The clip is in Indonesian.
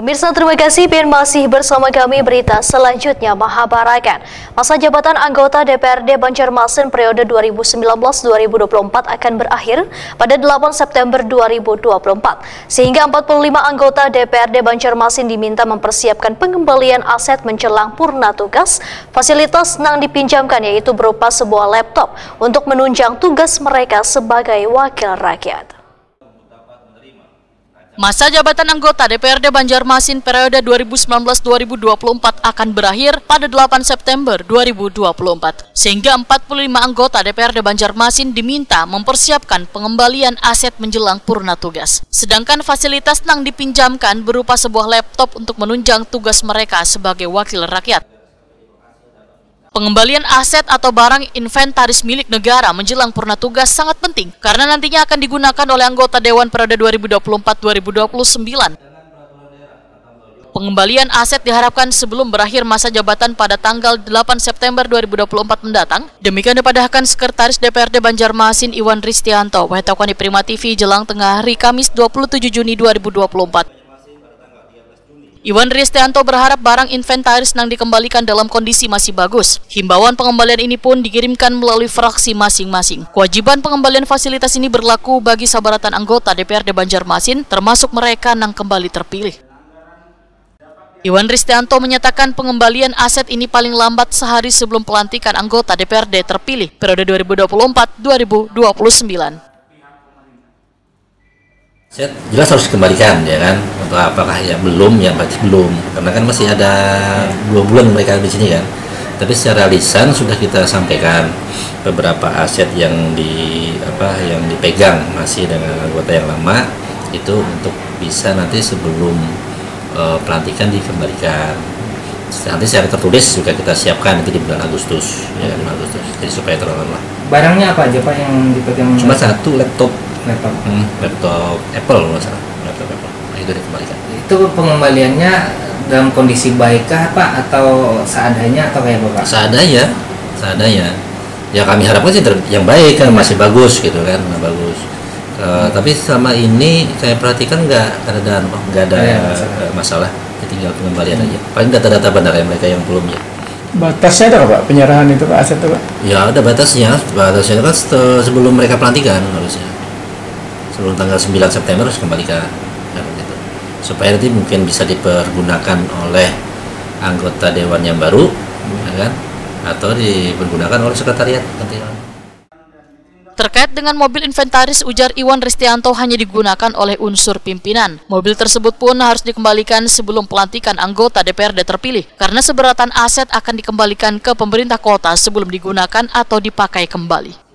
Pemirsa, terima kasih dan masih bersama kami. Berita selanjutnya, Mahabarakan. Masa jabatan anggota DPRD Banjarmasin periode 2019-2024 akan berakhir pada 8 September 2024. Sehingga 45 anggota DPRD Banjarmasin diminta mempersiapkan pengembalian aset menjelang purna tugas. Fasilitas yang dipinjamkan yaitu berupa sebuah laptop untuk menunjang tugas mereka sebagai wakil rakyat. Masa jabatan anggota DPRD Banjarmasin periode 2019-2024 akan berakhir pada 8 September 2024. Sehingga 45 anggota DPRD Banjarmasin diminta mempersiapkan pengembalian aset menjelang purna tugas. Sedangkan fasilitas yang dipinjamkan berupa sebuah laptop untuk menunjang tugas mereka sebagai wakil rakyat. Pengembalian aset atau barang inventaris milik negara menjelang purna tugas sangat penting karena nantinya akan digunakan oleh anggota Dewan periode 2024-2029. Pengembalian aset diharapkan sebelum berakhir masa jabatan pada tanggal 8 September 2024 mendatang. Demikian dipadahkan Sekretaris DPRD Banjarmasin Iwan Ristianto, Wetokoni Prima TV, Jelang Tengah hari Kamis 27 Juni 2024. Iwan Ristianto berharap barang inventaris yang dikembalikan dalam kondisi masih bagus. Himbauan pengembalian ini pun dikirimkan melalui fraksi masing-masing. Kewajiban pengembalian fasilitas ini berlaku bagi sabaratan anggota DPRD Banjarmasin, termasuk mereka yang kembali terpilih. Iwan Ristianto menyatakan pengembalian aset ini paling lambat sehari sebelum pelantikan anggota DPRD terpilih periode 2024-2029. Aset jelas harus dikembalikan, ya kan? Untuk apakah yang belum, yang pasti belum, karena kan masih ada 2 bulan mereka di sini kan. Tapi secara lisan sudah kita sampaikan beberapa aset yang dipegang masih dengan anggota yang lama itu untuk bisa nanti sebelum pelantikan dikembalikan. Nanti secara tertulis juga kita siapkan nanti di bulan Agustus, ya bulan Agustus. Jadi supaya terlalu. Barangnya apa aja Pak yang dipegang? Cuma satu laptop. Laptop Apple masalah. Laptop Apple. Nah, itu dikembalikan. Itu pengembaliannya dalam kondisi baikkah Pak atau seadanya atau kayak apa Pak? Seadanya. Ya kami harapkan sih yang baik kan, masih bagus gitu kan, bagus. Tapi selama ini saya perhatikan nggak ada masalah. Tinggal pengembalian aja. Paling data-data benar ya mereka yang belum ya. Batasnya ada Pak, penyerahan itu Pak, aset itu Pak? Ya ada batasnya. Batasnya kan sebelum mereka pelantikan harusnya. Sebelum tanggal 9 September harus kembalikan. Gitu. Supaya nanti mungkin bisa dipergunakan oleh anggota dewan yang baru, ya kan? Atau dipergunakan oleh sekretariat nanti. Terkait dengan mobil inventaris, ujar Iwan Ristianto hanya digunakan oleh unsur pimpinan. Mobil tersebut pun harus dikembalikan sebelum pelantikan anggota DPRD terpilih, karena seberatan aset akan dikembalikan ke pemerintah kota sebelum digunakan atau dipakai kembali.